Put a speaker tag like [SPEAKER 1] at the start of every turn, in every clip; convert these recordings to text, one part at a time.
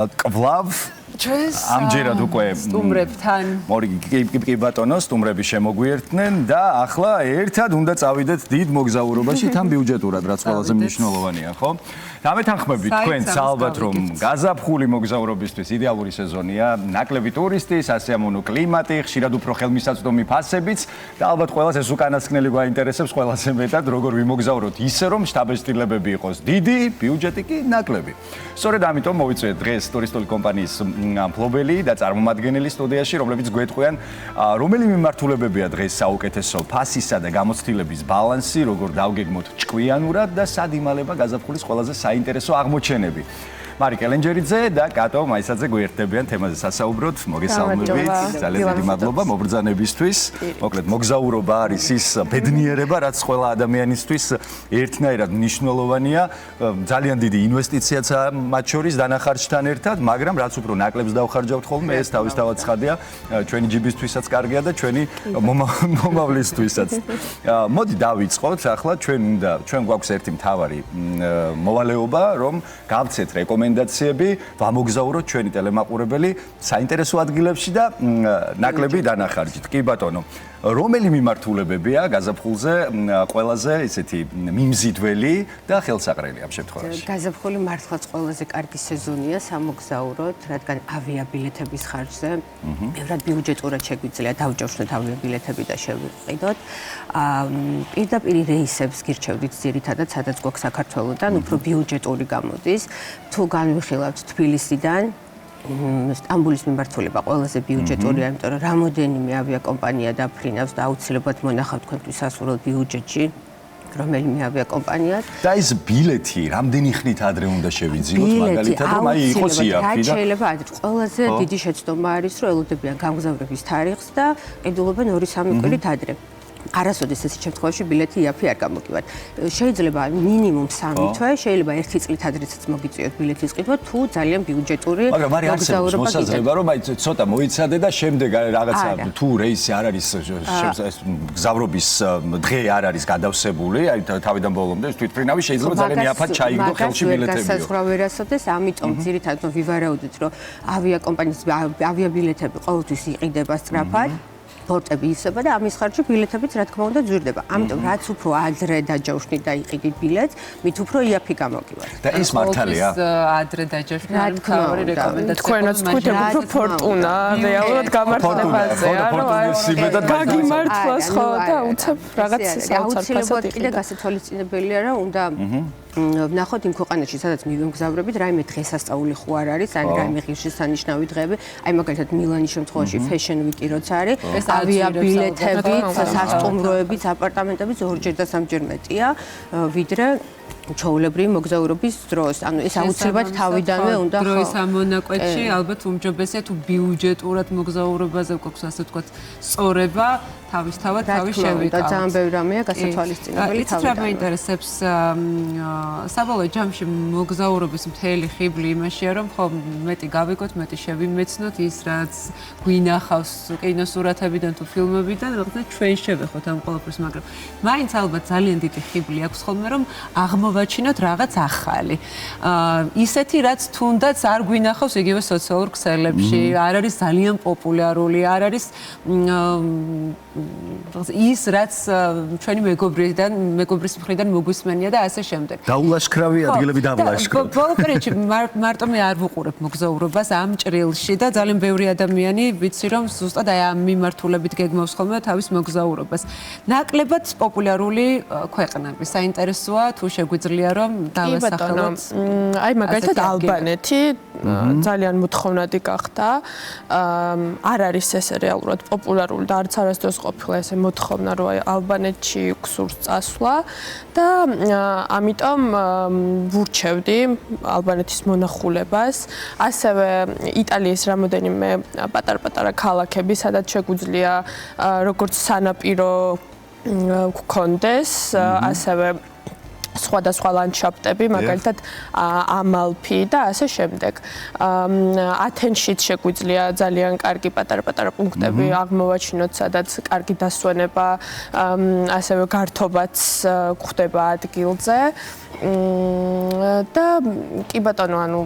[SPEAKER 1] კვლავ ამჯერად უკვე
[SPEAKER 2] სტუმრებთან
[SPEAKER 1] კი ბატონო სტუმრები შემოგვიერთდნენ და ახლა ერთად უნდა წავიდეთ დიდ მოგზაურობაში თან ბიუჯეტურად რაც ყველაზე მნიშვნელოვანია ხო? დამეთანხმებით თქვენც ალბათ რომ გაზაფხული მოგზაურობისთვის იდეალური სეზონია, ნაკლები ტურისტის, ასეამოვნო კლიმატი, ხშირად უფრო ხელმისაწვდომი ფასებიც და ალბათ ყველას ეს უკანასკნელი გვაინტერესებს ყველაზე მეტად როგორ ვიმოგზაუროთ ისე რომ შთაბეჭდილებები იყოს დიდი, ბიუჯეტი კი ნაკლები. სწორედ ამიტომ მოვიწვიეთ დღეს ტურისტული კომპანიის მფლობელი და წარმომადგენელი სტუდიაში, რომლებიც გვეტყვიან, რომელი მიმართულებებია დღეს საუკეთესო ფასისა და გამოცდილების ბალანსი, როგორ დავგეგმოთ ჭკვიანურად და სად იმალება გაზაფხულის ყველაზე საინტერესო აღმოჩენები. მარი კელენჯერიძე და კატო მაისაძე გვერდებიან თემაზე სასაუბროთ. მოგესალმებით. ძალიან დიდი მადლობა მობრძანებისთვის. მოკლედ მოგზაურობა არის ის ბედნიერება, რაც ყველა ადამიანისთვის ერთნაირად მნიშვნელოვანია. ძალიან დიდი ინვესტიციაცაა მათ შორის დანახარჯთან ერთად, მაგრამ რაც უფრო ნაკლებს დავხარჯავთ ხოლმე, ეს თავისთავად ცხადია, ჩვენი ჯიბისთვისაც კარგია და ჩვენი მომავლისთვისაც. მოდი დავიწყოთ. ახლა ჩვენ გვაქვს ერთი მთავარი მოვალეობა, რომ გავცეთ რეკომენდაციები, ვამოგზაუროთ ჩვენი ტელემაყურებელი საინტერესო ადგილებში და ნაკლები დანახარჯით. კი ბატონო, რომელი მიმართულებებია გაზაფხულზე ყველაზე ესეთი მიმზიდველი და ხელსაყრელი ამ შემთხვევაში?
[SPEAKER 3] გაზაფხული მართლაც ყველაზე კარგი სეზონია სამოგზაუროდ, რადგან ავიაბილეთების ხარჯზე ბევრად ბიუჯეტურად შეგვიძლია დავჯავშნოთ ავიაბილეთები და შევიყიდოთ. პირდაპირ რეისებს გირჩევდით ძირითადად, სადაც გვაქვს საქართველოდან, უფრო ბიუჯეტური გამოდის. თუ განვიხილავთ თბილისიდან სტამბულის მიმართულება ყველაზე ბიუჯეტურია, იმიტომ რომ რამოდენიმე ავიაკომპანია დაფრინავს და აუცილებლად მონახავთ თქვენთვის სასურველ ბიუჯეტში რომელიმე ავიაკომპანიას.
[SPEAKER 1] და ეს ბილეთი რამდენი ხნით ადრე უნდა შევიძინოთ მაგალითად, რომ აი იყოს იაფი და
[SPEAKER 3] შეიძლება ადრე. ყველაზე დიდი შეცდომა არის, რომ ელოდებიან გამგზავრების თარიღს და ყიდულობენ 2-3 კვირით ადრე. არასოდეს ეს შემთხვევაში ბილეთი იაფი არ გამოგივათ. შეიძლება მინიმუმ 3 თვე, შეიძლება 1 წლით ადრეცაც მოგიწიოთ ბილეთის ყიდვა, თუ ძალიან ბიუჯეტური
[SPEAKER 1] მოგზაურობა მოსაზრება, რომ აი ცოტა მოიცადე და შემდეგ რაღაცა თუ რეისი არ არის გზავრობის დღე არ არის გადავსებული, აი თავიდან ბოლომდე თვითფრინავი შეიძლება ძალიან იაფად ჩაიგდო ხელში ბილეთებიო.
[SPEAKER 3] გასაზღვრა ვერ ასოდეს, ამიტომ ძირითადად ვივარაუდით, რომ ავიაკომპანიის ავიაბილეთები ყოველთვის იყიდება სწრაფად. ბორტები ივსება და ამის ხარჯი ბილეთებიც რა თქმა უნდა ძვირდება. ამიტომ რაც უფრო ადრე დაჯავშნით და იყიდით ბილეთს, მით უფრო იაფი გამოგივართ.
[SPEAKER 1] და ეს მართალია.
[SPEAKER 2] ადრე დაჯავშნით მთავარი რეკომენდაცია.
[SPEAKER 4] თქვენაც თქვით უფრო ფორტუნა რეალურად გამართლებაზეა, რომ გაგიმართლას ხო და უცებ რაღაც
[SPEAKER 3] აუცილებლად კიდე გასათვალისწინებელია, რომ უნდა ვნახოთ იმ ქვეყანაში, სადაც მივიმგზავრებით, რაიმე დღესასწაული ხო არ არის, ან რაიმე ღირსშესანიშნავი დღეები. აი მაგალითად მილანის შემთხვევაში Fashion Week-ი როცა არის, ავიაბილეთები, სასტუმროებიც, აპარტამენტებიც 2-ჯერ და 3-ჯერ მეტია, ვიდრე ჩაოლებრივი მოგზაურობის დროს. ანუ ეს აუცილებლად თავიდანვე უნდა ხო.
[SPEAKER 2] დროის ამონაკვეთში ალბათ უმჯობესია თუ ბიუჯეტურად მოგზაურობაზე გვაქვს ასე ვთქვათ, სწორება, თავისთავად თავი შევიკავოთ.
[SPEAKER 3] და ძალიან ბევრი რამეა გასათვალისწინებელი
[SPEAKER 2] თავიდან. იცით რა მაინტერესებს საბოლოო ჯამში მოგზაურობის მთელი ხიბლი იმაშია, რომ ხო მეტი გავიგოთ, მეტი შევიმეცნოთ ის რაც გვინახავს კინოსურათებიდან თუ ფილმებიდან, რაღაცა ჩვენ შევეხოთ ამ ყველაფერს, მაგრამ მაინც ალბათ ძალიან დიდი ხიბლი აქვს ხოლმე, რომ აღმოვაჩინოთ რაღაც ახალი. ისეთი რაც თუნდაც არ გვინახავს იგივე სოციალურ ქსელებში, არ არის ძალიან პოპულარული, არ არის ის რაც ჩვენი მეგობრის მხრიდან მოგვისმენია და ასე შემდეგ.
[SPEAKER 1] დაულაშქრავი ადგილები დაულაშქრავ.
[SPEAKER 2] ბოლო პერიოდში მარტო მე არ ვუყურებ მოგზაურობას ამ ჭრილში და ძალიან ბევრი ადამიანი ვიცი რომ ზუსტად აი ამ მიმართულებით გეგმავს ხოლმე თავის მოგზაურობას. ნაკლებად პოპულარული ქვეყნები. საინტერესოა თუ შეგვიძლია რომ დავასახელოთ.
[SPEAKER 4] აი მაგალითად ალბანეთი ძალიან მოთხოვნადი გახდა. არ არის ეს რეალურად პოპულარული და არც არასდროს ყოფილა ესე მოთხოვნა რომ ალბანეთში გსურს წასვლა და ამიტომ ვურჩევდი ალბანეთის მონახულებას. ასევე იტალიის რამოდენიმე პატარ-პატარა ქალაქები, სადაც შეგვიძლია როგორც სანაპირო გქონდეს, ასევე სხვადასხვა ლანდშაფტები, მაგალითად ამალფი და ასე შემდეგ. ათენშიც შეგვიძლია ძალიან კარგი პატარ-პატარა პუნქტები აღმოვაჩინოთ, სადაც კარგი დასვენება, ასევე გართობაც გვხდება ადგილზე. და კი ბატონო, ანუ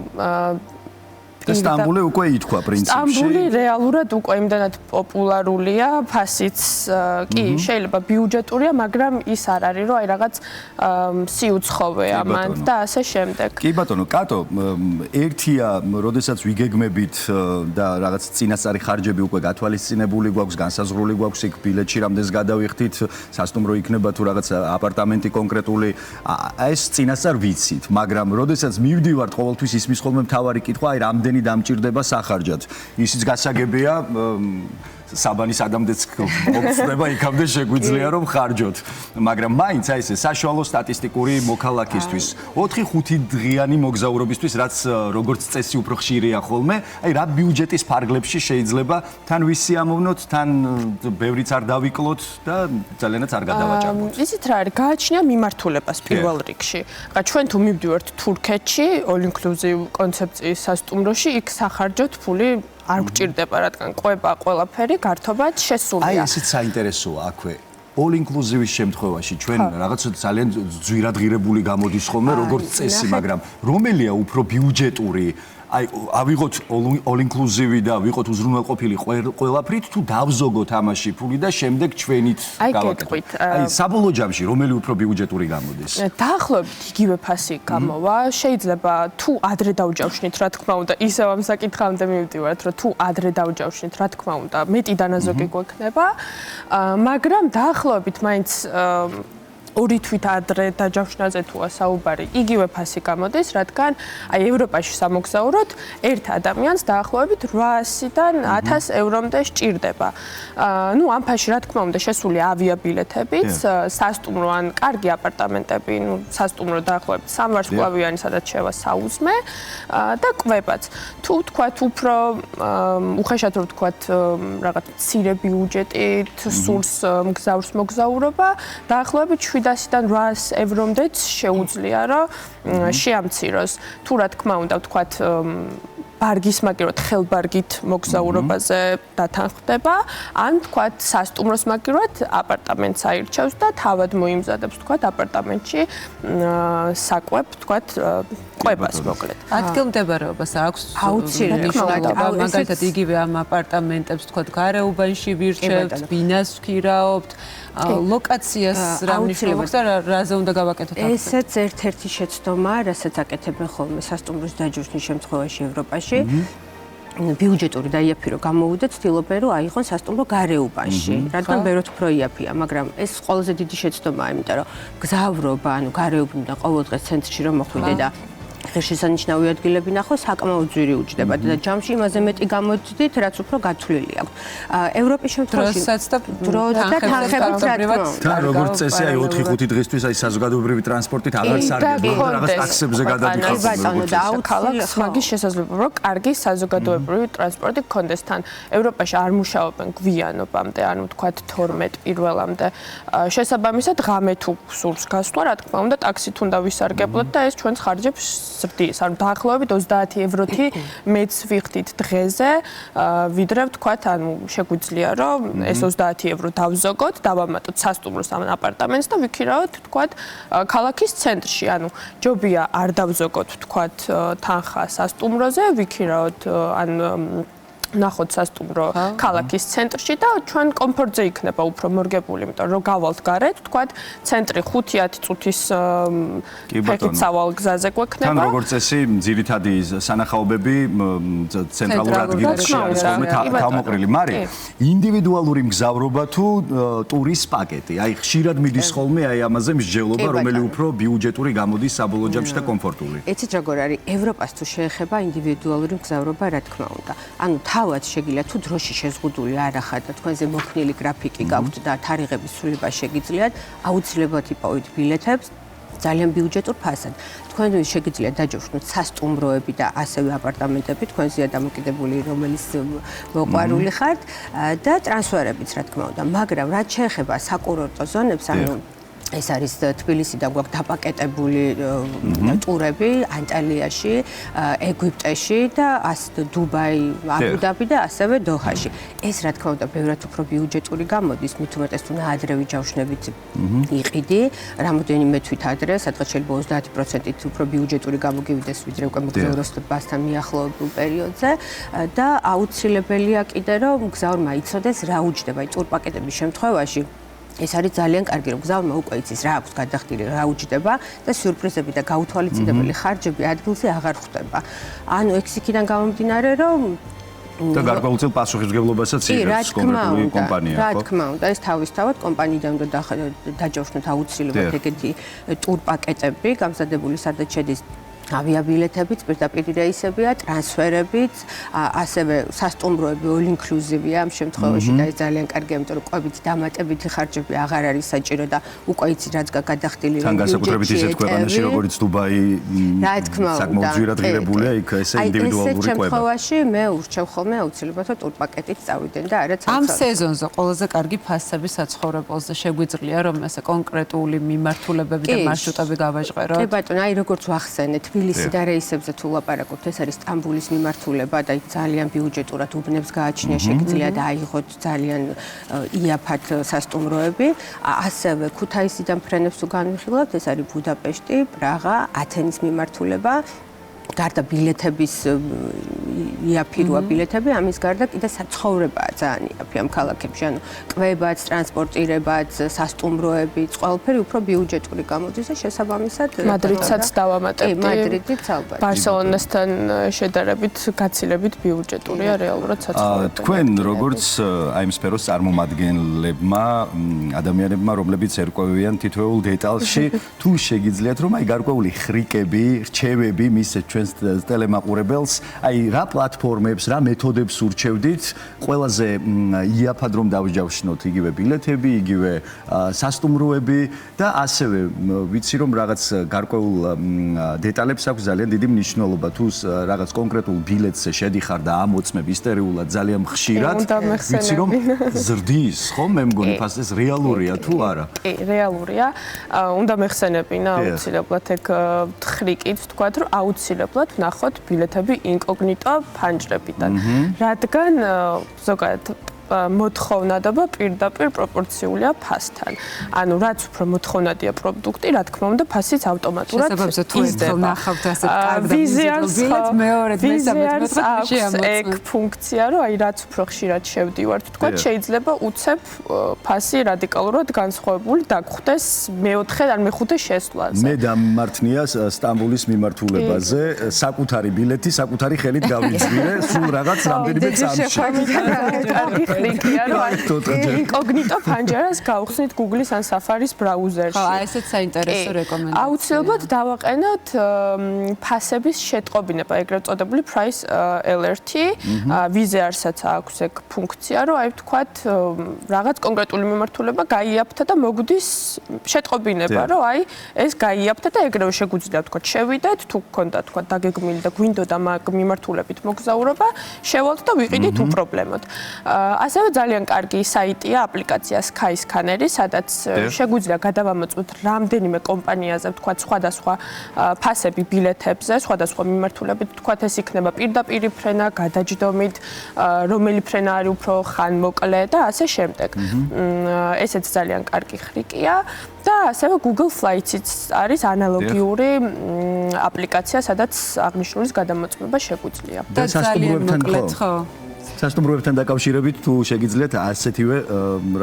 [SPEAKER 1] სტამბული უკვე ითქვა პრინციპში.
[SPEAKER 4] სტამბული რეალურად უკვე იმდანად პოპულარულია, ფასიც კი შეიძლება ბიუჯეტურია, მაგრამ ის არ არის, რომ აი რაღაც სიუცხოვეა მან და ასე შემდეგ.
[SPEAKER 1] კი ბატონო, კატო, ერთია, როდესაც ვიგეგმებით და რაღაც წინასწარი ხარჯები უკვე გათვალისწინებული გვაქვს, განსაზღვრული გვაქვს იქ ბილეთში რამდენს გადავიხდით, სასტუმრო იქნება თუ რაღაც აპარტამენტი კონკრეტული, ეს წინასწარ ვიცით, მაგრამ როდესაც მივდივართ, ყოველთვის ისმის ხოლმე მთავარი კითხვა, აი რამდენი დამჭირდება სახარჯად. ისიც გასაგებია, საბანის ადამიანს მოგწდება იქამდე შეგვიძლია რომ ხარჯოთ, მაგრამ მაინც აი ესე საშუალო სტატისტიკური მოქალაქისთვის 4-5 დღიანი მოგზაურობისთვის, რაც როგორც წესი უფრო ხშირია ხოლმე, აი რა ბიუჯეტის ფარგლებში შეიძლება თან ვისი ამოვნოთ, თან ბევრიც არ დავიკლოთ და ძალიანაც არ გადავაჭარბოთ.
[SPEAKER 4] ისიც რა არის, გააჩნია მიმართულებას პირველ რიგში. რა ჩვენ თუ მივდივართ თურქეთში, all inclusive კონცეფციის სასტუმროში, იქ სახარჯოთ ფული არ გჭირდება, რადგან ყვება ყველაფერი გართობად შესულია.
[SPEAKER 1] აი ესეც საინტერესოა აქვე. all inclusive-ის შემთხვევაში ჩვენ რაღაც ძალიან ძვირადღირებული გამოდის ხოლმე როგორც წესი, მაგრამ რომელია უფრო ბიუჯეტური? აი ავიღოთ all inclusive და ვიყოთ უზრუნველყოფილი ყველაფრით თუ დავზოგოთ ამაში ფული და შემდეგ ჩვენით გავაკეთოთ. აი საბოლოო ჯამში რომელი უფრო ბიუჯეტური გამოდის?
[SPEAKER 4] დაახლოებით იგივე ფასი გამოვა. შეიძლება თუ ადრე დავჯავშნით, რა თქმა უნდა, ისევ ამ საკითხამდე მივდივართ, რომ თუ ადრე დავჯავშნით, რა თქმა უნდა, მეტი დანაზოგი გვექნება, მაგრამ დაახლოებით მაინც 2 თვით ადრე დაჯავშნაზე თუა საუბარი, იგივე ფასი გამოდის, რადგან აი ევროპაში სამოგზაუროდ ერთ ადამიანს დაახლოებით 800-დან 1000 ევრომდე სჭირდება. ნუ ამ ფასში რა თქმა უნდა შესულია ავიაბილეთებიც, სასტუმრო ან კარგი აპარტამენტები, ნუ სასტუმრო დაახლოებით 3 ვარსკვლავიანი, სადაც შევა საუზმე და კვებაც. თუ თქვათ უფრო უხეშად რომ თქვათ რაღაც მცირე ბიუჯეტით სურს მგზავრს მოგზაურობა, დაახლოებით 700-დან 800 ევრომდეც შეუძლია რომ შეამციროს. თუ რა თქმა უნდა ვთქვათ ბარგის მაგიროთ ხელბარგით მოგზაურობაზე დათანხმდება, ან თქვათ სასტუმროს მაგიროთ აპარტამენტს აირჩევს და თავად მოიმზადებს თქვათ აპარტამენტში საკვებ თქვათ ყვებას მოკლედ.
[SPEAKER 2] ადგილმდებარეობას აქვს
[SPEAKER 3] აუცილებლად.
[SPEAKER 2] მაგალითად იგივე ამ აპარტამენტებს თქვათ გარეუბანში ვირჩევთ, ბინას ვქირავთ, ლოკაციას რა მნიშვნელობს და რაზე უნდა გავაკეთოთ?
[SPEAKER 3] ესეც ერთ-ერთი შეცდომაა, რასაც აკეთებენ ხოლმე სასტუმროს დაჯავშნის შემთხვევაში ევროპაში. ბიუჯეტური და იაფირო გამოუვიდეთ, ცდილობენ რომ აიღონ სასტუმრო გარეუბანში, რადგან ბევრად უფრო იაფია, მაგრამ ეს ყველაზე დიდი შეცდომაა, იმიტომ რომ გზავრობა, ანუ გარეუბნიდან ყოველდღე ცენტრში რომ მოხვიდე და ღირსშესანიშნავი ადგილები ნახო, საკმაოდ ძვირი უჯდება და ჯამში იმაზე მეტი გამოდით, რაც უფრო გათვლილი აქვს. ევროპის შემთხვევაში
[SPEAKER 2] დროსაც და
[SPEAKER 3] თანხებით
[SPEAKER 1] თან როგორც წესი, აი 4-5 დღისთვის აი საზოგადოებრივი ტრანსპორტით აღარ სარგებლობთ, რაღაც ტაქსებზე გადადიხართ.
[SPEAKER 4] ქალაქს მაგის შესაძლებლობა, რომ კარგი საზოგადოებრივი ტრანსპორტი გქონდეს თან. ევროპაში არ მუშაობენ გვიანობამდე, ანუ თქვათ 12 პირველამდე. შესაბამისად, ღამე თუ სურს გასვლა, რა თქმა უნდა, ტაქსით უნდა ვისარგებლოთ და ეს ჩვენს ხარჯებს ზრდის. ანუ დაახლოებით 30 ევროთი მეც ვიხდით დღეზე, ვიდრე ვთქვათ, ანუ შეგვიძლია რომ ეს 30 евро დავზოგოთ, დავამატოთ სასტუმროს ამ აპარტამენტს და ვიქირავთ, ვთქვათ, ქალაქის ცენტრში. ანუ ჯობია არ დავზოგოთ, ვთქვათ, თანხა სასტუმროზე, ვიქირავთ ან ნახოთ სასტუმრო ქალაქის ცენტრში და ჩვენ კომფორტზე იქნება უფრო მორგებული, იმიტომ რომ გავალთ გარეთ, ვთქვათ, ცენტრი 5-10 წუთის ფეხით სავალ გზაზე გვექნება.
[SPEAKER 1] თან როგორც წესი, ძირითადი სანახაობები ცენტრალურ ადგილებში არის ხოლმე თავმოყრილი, მაგრამ ინდივიდუალური მგზავრობა თუ ტურის პაკეტი, აი ხშირად მიდის ხოლმე აი ამაზე მსჯელობა, რომელი უფრო ბიუჯეტური გამოდის საბოლოო ჯამში და კომფორტული.
[SPEAKER 3] ეცით როგორ არის, ევროპას თუ შეეხება ინდივიდუალური მგზავრობა, რა თქმა უნდა. ანუ თავად შეგიძლიათ თუ დროში შეზღუდული არ ახართ და თქვენზე მოქნილი გრაფიკი გაქვთ და თარიღების ცვლილება შეგიძლიათ, აუცილებლად იპოვეთ ბილეთებს ძალიან ბიუჯეტურ ფასად. თქვენ შეგიძლიათ დაჯავშნოთ სასტუმროები და ასევე აპარტამენტები, თქვენზეა დამოკიდებული რომელიც მოყვარული ხართ და ტრანსფერებიც, რა თქმა უნდა, მაგრამ რაც შეეხება საკურორტო ზონებს, ანუ ეს არის თბილისიდან გვაქვს დაპაკეტებული ტურები ანტალიაში, ეგვიპტეში და დუბაი, აბუ-დაბი და ასევე დოჰაში. ეს რა თქმა უნდა ბევრად უფრო ბიუჯეტური გამოდის, მით უმეტეს თუ ნაადრევი ჯავშნებით იყიდი, რამოდენიმე თვით ადრე, სადღაც შეიძლება 30%-ით უფრო ბიუჯეტური გამოგივიდეს, ვიდრე უკვე მოგზაურობასთან მიახლოებულ პერიოდზე და აუცილებელია კიდე რომ მგზავრმა იცოდეს რა უჯდება, ტურპაკეტების შემთხვევაში ეს არის ძალიან კარგი, რომ მგზავრმა უკვე იცის რა აქვს გადახდილი, რა უჯდება და სიურპრიზები და გაუთვალისწინებელი ხარჯები ადგილზე აღარ ხვდება. ანუ ეს იქიდან გამომდინარე, რომ
[SPEAKER 1] და გარკვეულწილ პასუხისმგებლობასაც იღებს კონკრეტული კომპანია, ხო?
[SPEAKER 3] რა თქმა უნდა, ეს თავისთავად კომპანიიდან უნდა დაჯავშნოთ აუცილებლად ეგეთი ტურპაკეტები, გამზადებული სადაც შედის ავიაბილეთებიც, პირდაპირ რეისებია, ტრანსფერებიც, ასევე სასტუმროები all inclusive-ია ამ შემთხვევაში და ეს ძალიან კარგია, იმიტომ რომ ყვებით დამატებითი ხარჯები აღარ არის საჭირო და უკვე იცი რაც გადახდილი
[SPEAKER 1] თან განსაკუთრებით ისეთ ქვეყანაში, როგორც დუბაი,
[SPEAKER 3] რა თქმა უნდა,
[SPEAKER 1] საკმაოდ ძვირად ღირებულია იქ ესე ინდივიდუალური ყვება.
[SPEAKER 3] ეს შემთხვევაში მე ურჩევ ხოლმე აუცილებლად რომ ტურპაკეტით წავიდენ და არა
[SPEAKER 2] ამ სეზონზე ყველაზე კარგი ფასები საცხოვრებელზე შეგვიძლია რომ ესე კონკრეტული მიმართულებები და მარშრუტები გავაჟღეროთ.
[SPEAKER 3] კი ბატონო, აი როგორც ვახსენეთ, თბილისი და რეისებზე თუ ლაპარაკობთ, ეს არის სტამბულის მიმართულება და იქ ძალიან ბიუჯეტურად უბნებს გააჩნია, შეგიძლია დაიღოთ ძალიან იაფად სასტუმროები. ასევე ქუთაისიდან ფრენებს თუ განვიხილავთ, ეს არის ბუდაპეშტი, პრაღა, ათენის მიმართულება. გარდა ბილეთების იაფიროა ბილეთები, ამის გარდა კიდე საცხოვრებაა ძალიან იაფი ამ ქალაქებში, ანუ კვებაც, ტრანსპორტირებაც, სასტუმროებიც, ყველაფერი უფრო ბიუჯეტური გამოდის და შესაბამისად
[SPEAKER 4] მადრიდსაც დავამატებდი.
[SPEAKER 3] მადრიდიც ალბათ.
[SPEAKER 4] ბარსელონასთან შედარებით გაცილებით ბიუჯეტურია რეალურად საცხოვრებელი.
[SPEAKER 1] თქვენ როგორც აი ამ სფეროს წარმომადგენლებმა, ადამიანებმა, რომლებიც ერკვევიან თითოეულ დეტალში, თუ შეგიძლიათ რომ აი გარკვეული ხრიკები, რჩევები მისცეთ ჩვენს ტელემაყურებელს, აი რა პლატფორმებს, რა მეთოდებს ურჩევდით, ყველაზე იაფად რომ დავჯავშნოთ იგივე ბილეთები, იგივე სასტუმროები და ასევე ვიცი რომ რაღაც გარკვეულ დეტალებს აქვს ძალიან დიდი მნიშვნელობა, თუ რაღაც კონკრეტულ ბილეთზე შედიხარ და ამოწმებ ისტორიულად ძალიან ხშირად, ვიცი რომ ზრდის, ხო, მე მგონი ფასეს რეალურია თუ არა?
[SPEAKER 4] კი, რეალურია. უნდა მეხსენებინა აუცილებლად ეგ ხრიკით თქვა, რომ აუცილებლად ნახოთ ბილეთები ინკოგნიტო ფანჯრებიდან. რადგან ზოგადად მოთხოვნადობა პირდაპირ პროპორციულია ფასთან. ანუ რაც უფრო მოთხოვნადია პროდუქტი, რა თქმა უნდა, ფასიც ავტომატურად იზრდება. ვიზიარს მეორე ეგ ფუნქცია, რომ აი რაც უფრო ხშირად შევდივართ, თქვა, შეიძლება უცებ ფასი რადიკალურად განსხვავებული დაგხვდეს მეოთხე ან მეხუთე შესვლაზე.
[SPEAKER 1] მე დამმართნია სტამბულის მიმართულებაზე, საკუთარი ბილეთი, საკუთარი ხელით გავიძვირე, სულ რაღაც რამდენიმე წამში.
[SPEAKER 4] ინკოგნიტო ფანჯარას გავხსნით Google-ის ან Safari-ის ბრაუზერში.
[SPEAKER 2] ხო, ესეც საინტერესო რეკომენდაცია.
[SPEAKER 4] აუცილებლად დავაყენოთ ფასების შეტყობინება, ეგრეთ წოდებული price alert. Vizr-საც აქვს ეგ ფუნქცია, რომ აი ვთქვათ, რაღაც კონკრეტული მიმართულება გაიაფთა და მოგვდის შეტყობინება, რომ აი ეს გაიაფთა და ეგრევე შეგვიძლია ვთქვათ, შევიდეთ, თუ გქონდა ვთქვათ, დაგეგმილი და გვინდოდა მაგ მიმართულებით მოგზაურობა, შევალთ და ვიყიდით უპრობლემოდ. ასევე ძალიან კარგი საიტია, აპლიკაცია Skyscanner-ი, სადაც შეგვიძლია გადავამოწმოთ რამდენიმე კომპანიაზე, ვთქვათ, სხვადასხვა ფასები ბილეთებზე, სხვადასხვა მიმართულებით, ვთქვათ, ეს იქნება პირდაპირი ფრენა, გადაჯდომით, რომელი ფრენა არის უფრო ხანმოკლე და ასე შემდეგ. ესეც ძალიან კარგი ხრიკია და ასევე Google Flights-იც არის ანალოგიური აპლიკაცია, სადაც აღნიშნულის გადამოწმება შეგვიძლია.
[SPEAKER 2] და ძალიან მოკლედ, ხო?
[SPEAKER 1] სასტუმროებთან დაკავშირებით თუ შეგიძლიათ ასეთივე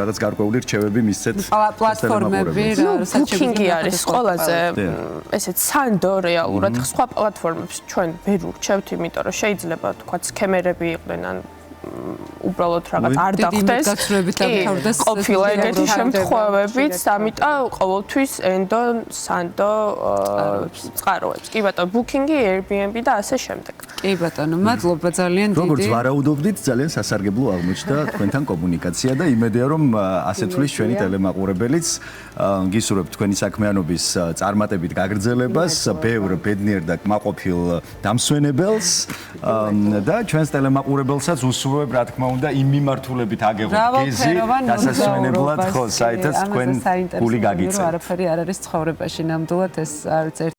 [SPEAKER 1] რაღაც გარკვეული რჩევები მისცეთ
[SPEAKER 2] პლატფორმები,
[SPEAKER 4] რასაც Booking-ი არის ყველაზე ესეც სანდო რეალურად სხვა პლატფორმებს ჩვენ ვერ ურჩევთ, იმიტომ რომ შეიძლება თქვათ სკემერები იყვნენ ან უბრალოდ რაღაც არ დახვდეს. ყოფილა ეგეთი შემთხვევებიც, ამიტომ ყოველთვის ენდო, სანდო წყაროებს. კი ბატონო, Booking-ი, Airbnb და ასე შემდეგ.
[SPEAKER 2] კი ბატონო, მადლობა ძალიან დიდი.
[SPEAKER 1] როგორც ვარაუდობდით, ძალიან სასარგებლო აღმოჩნდა თქვენთან კომუნიკაცია და იმედია რომ ასე თulis ჩვენი ტელემაყურებელიც გისურვებთ თქვენი საქმიანობის წარმატებით გაგრძელებას, ბევრ ბედნიერ და კმაყოფილ დამსვენებელს და ჩვენს ტელემაყურებელსაც უსურვებთ მოგზაურობებ, რა თქმა უნდა, იმ მიმართულებით აგეღოთ გეზი დასასვენებლად, ხო, საერთოდ თქვენ გული გაგიწევთ.
[SPEAKER 2] არაფერი არ არის ცხოვრებაში ნამდვილად ეს არც